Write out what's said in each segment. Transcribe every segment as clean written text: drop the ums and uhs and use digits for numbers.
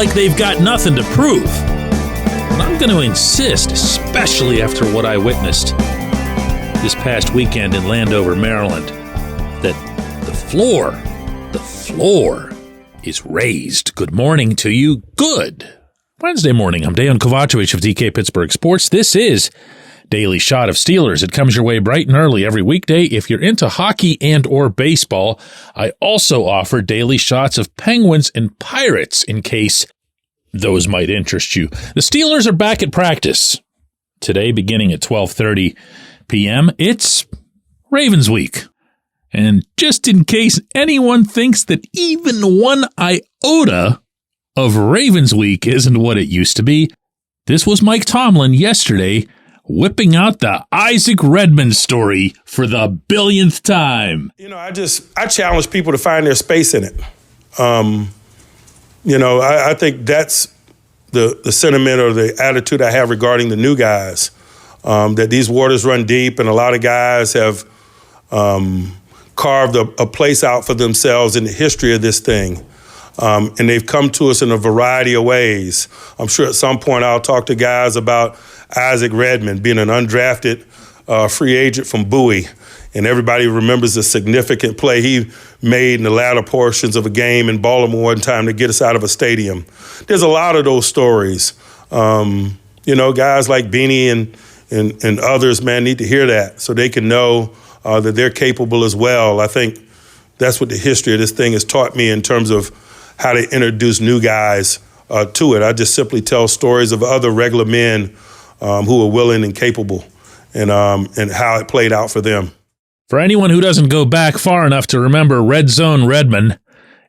like they've got nothing to prove. And I'm going to insist, especially after what I witnessed this past weekend in Landover, Maryland, that the floor is raised. Good morning to you. Good Wednesday morning. I'm Dejan Kovacevic of DK Pittsburgh Sports. This is Daily Shot of Steelers. It comes your way bright and early every weekday. If you're into hockey and or baseball, I also offer daily shots of Penguins and Pirates in case those might interest you. The Steelers are back at practice today, beginning at 12:30 p.m. It's Ravens week. And just in case anyone thinks that even one iota of Ravens week isn't what it used to be, this was Mike Tomlin yesterday whipping out the Isaac Redmond story for the billionth time. You know, I challenge people to find their space in it. I think that's the sentiment or the attitude I have regarding the new guys, that these waters run deep and a lot of guys have carved a place out for themselves in the history of this thing. And they've come to us in a variety of ways. I'm sure at some point I'll talk to guys about Isaac Redmond being an undrafted free agent from Bowie. And everybody remembers the significant play he made in the latter portions of a game in Baltimore in time to get us out of a stadium. There's a lot of those stories. Guys like Beanie and others, man, need to hear that so they can know that they're capable as well. I think that's what the history of this thing has taught me in terms of how to introduce new guys to it. I just simply tell stories of other regular men who are willing and capable and how it played out for them. For anyone who doesn't go back far enough to remember Red Zone Redmond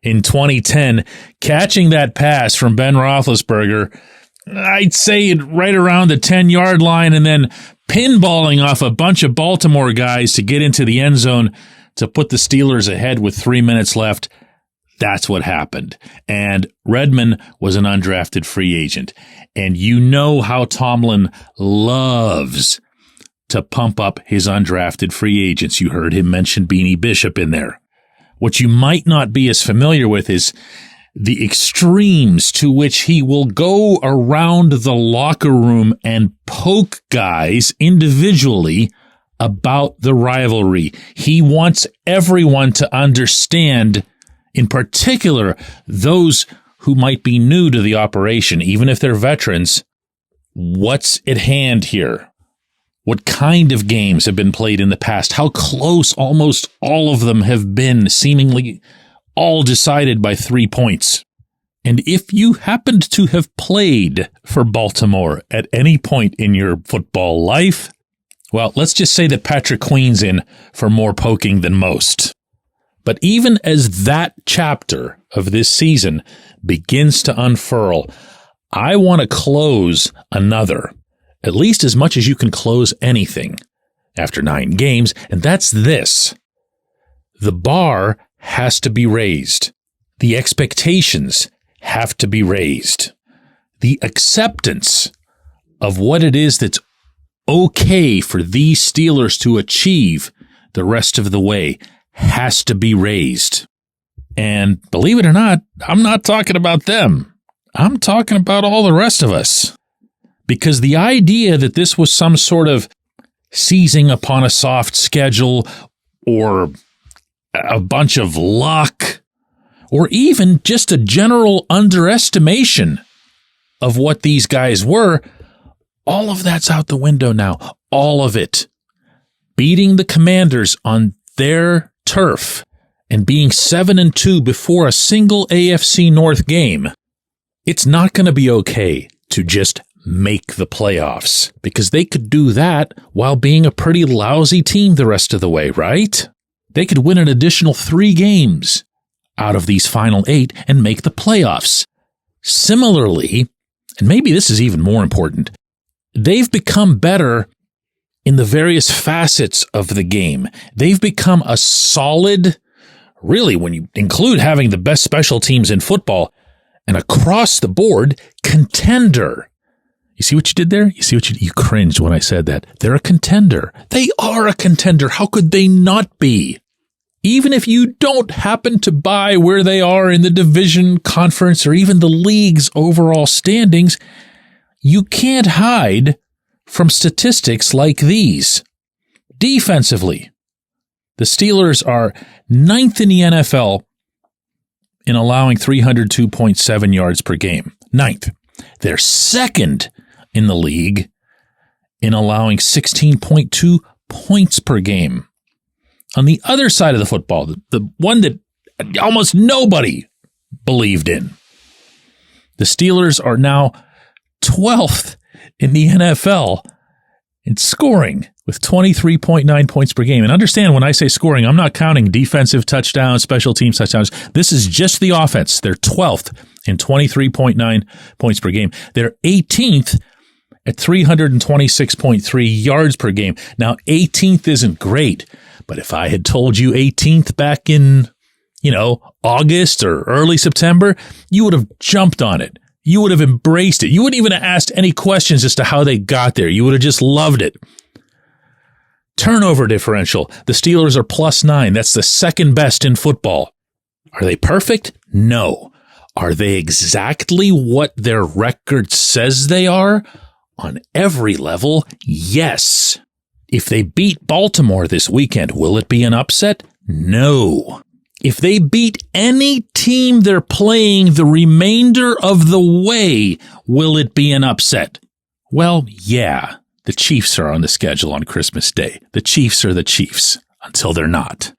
in 2010, catching that pass from Ben Roethlisberger, I'd say right around the 10-yard line, and then pinballing off a bunch of Baltimore guys to get into the end zone to put the Steelers ahead with 3 minutes left. That's what happened. And Redmond was an undrafted free agent. And you know how Tomlin loves to pump up his undrafted free agents. You heard him mention Beanie Bishop in there. What you might not be as familiar with is the extremes to which he will go around the locker room and poke guys individually about the rivalry. He wants everyone to understand, in particular, those who might be new to the operation, even if they're veterans, what's at hand here. What kind of games have been played in the past? How close almost all of them have been, seemingly all decided by 3 points. And if you happened to have played for Baltimore at any point in your football life, well, let's just say that Patrick Queen's in for more poking than most. But even as that chapter of this season begins to unfurl, I want to close another, at least as much as you can close anything after 9 games, and that's this. The bar has to be raised. The expectations have to be raised. The acceptance of what it is that's okay for these Steelers to achieve the rest of the way has to be raised. And believe it or not, I'm not talking about them. I'm talking about all the rest of us. Because the idea that this was some sort of seizing upon a soft schedule or a bunch of luck or even just a general underestimation of what these guys were, all of that's out the window now. All of it. Beating the Commanders on their turf and being 7-2 before a single AFC North game, it's not going to be okay to just make the playoffs, because they could do that while being a pretty lousy team the rest of the way, right? They could win an additional 3 games out of these final 8 and make the playoffs. Similarly, and maybe this is even more important, they've become better in the various facets of the game. They've become a solid, really, when you include having the best special teams in football, an across-the-board contender. You see what you did there? You see what you cringed when I said that. They're a contender. They are a contender. How could they not be? even if you don't happen to buy where they are in the division, conference, or even the league's overall standings, you can't hide from statistics like these. Defensively, the Steelers are 9th in the NFL in allowing 302.7 yards per game. 9th. They're 2nd in the league in allowing 16.2 points per game. On the other side of the football, the one that almost nobody believed in, the Steelers are now 12th in the NFL in scoring with 23.9 points per game. And understand, when I say scoring, I'm not counting defensive touchdowns, special teams touchdowns. This is just the offense. They're 12th in 23.9 points per game. They're 18th at 326.3 yards per game. Now, 18th isn't great, but if I had told you 18th back in, August or early September, you would have jumped on it. You would have embraced it. You wouldn't even have asked any questions as to how they got there. You would have just loved it. Turnover differential. The Steelers are +9. That's the second best in football. Are they perfect? No. Are they exactly what their record says they are? On every level, yes. If they beat Baltimore this weekend, will it be an upset? No. If they beat any team they're playing the remainder of the way, will it be an upset? Well, yeah. The Chiefs are on the schedule on Christmas Day. The Chiefs are the Chiefs until they're not.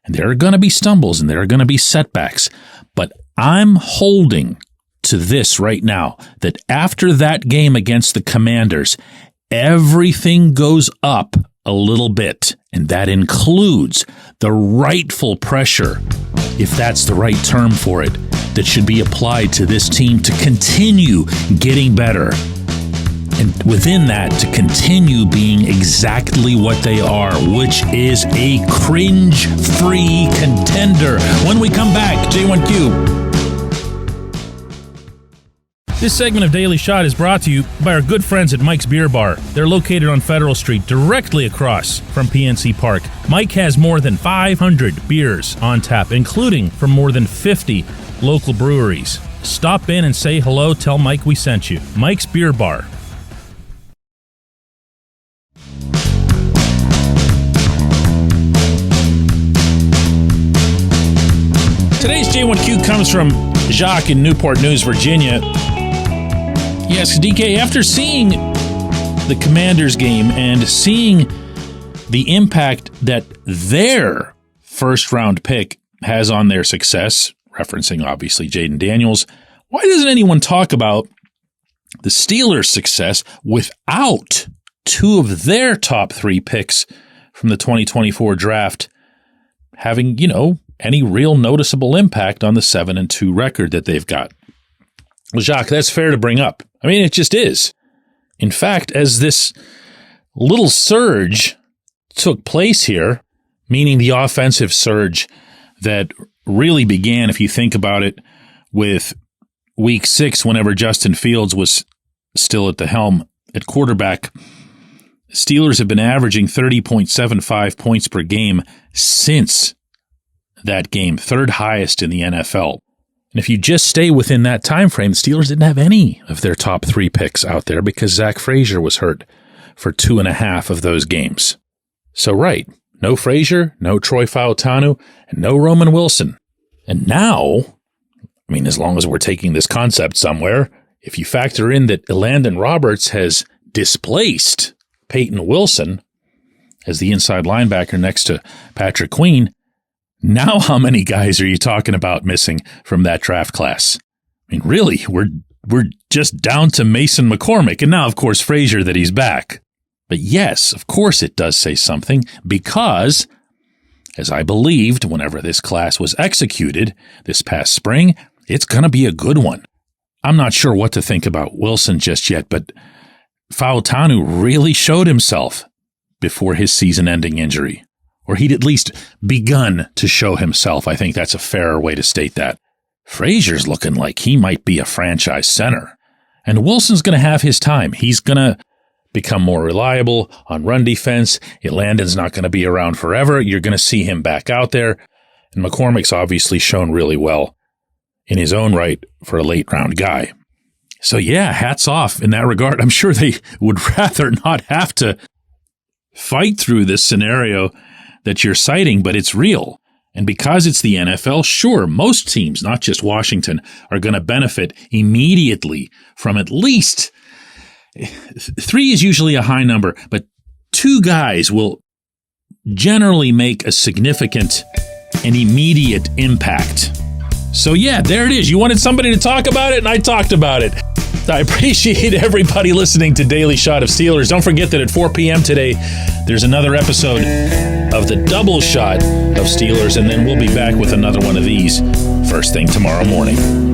And there are going to be stumbles and there are going to be setbacks. But I'm holding to this right now, that after that game against the Commanders, everything goes up a little bit. And that includes the rightful pressure, if that's the right term for it, that should be applied to this team to continue getting better. And within that, to continue being exactly what they are, which is a cringe-free contender. When we come back, J1Q. This segment of Daily Shot is brought to you by our good friends at Mike's Beer Bar. They're located on Federal Street, directly across from PNC Park. Mike has more than 500 beers on tap, including from more than 50 local breweries. Stop in and say hello. Tell Mike we sent you. Mike's Beer Bar. Today's J1Q comes from Jacques in Newport News, Virginia. Yes, DK, after seeing the Commanders game and seeing the impact that their first-round pick has on their success, referencing obviously Jaden Daniels, why doesn't anyone talk about the Steelers' success without two of their top 3 picks from the 2024 draft having, any real noticeable impact on the 7-2 record that they've got? Well, Jacques, that's fair to bring up. I mean, it just is. In fact, as this little surge took place here, meaning the offensive surge that really began, if you think about it, with week 6, whenever Justin Fields was still at the helm at quarterback, Steelers have been averaging 30.75 points per game since that game, 3rd highest in the NFL. And if you just stay within that time frame, the Steelers didn't have any of their top 3 picks out there because Zach Frazier was hurt for 2.5 of those games. So right, no Frazier, no Troy Fautanu, and no Roman Wilson. And now, as long as we're taking this concept somewhere, if you factor in that Elandon Roberts has displaced Peyton Wilson as the inside linebacker next to Patrick Queen, now how many guys are you talking about missing from that draft class? Really, we're just down to Mason McCormick, and now, of course, Frazier that he's back. But yes, of course it does say something, because, as I believed whenever this class was executed this past spring, it's going to be a good one. I'm not sure what to think about Wilson just yet, but Fautanu really showed himself before his season-ending injury. Or he'd at least begun to show himself. I think that's a fairer way to state that. Frazier's looking like he might be a franchise center. And Wilson's going to have his time. He's going to become more reliable on run defense. Landon's not going to be around forever. You're going to see him back out there. And McCormick's obviously shown really well in his own right for a late-round guy. So yeah, hats off in that regard. I'm sure they would rather not have to fight through this scenario that you're citing, but it's real. And because it's the NFL, sure, most teams, not just Washington, are going to benefit immediately from at least 3 is usually a high number, but 2 guys will generally make a significant and immediate impact. So yeah, there it is. You wanted somebody to talk about it, and I talked about it. I appreciate everybody listening to Daily Shot of Steelers. Don't forget that at 4 p.m. today, there's another episode of the Double Shot of Steelers, and then we'll be back with another one of these first thing tomorrow morning.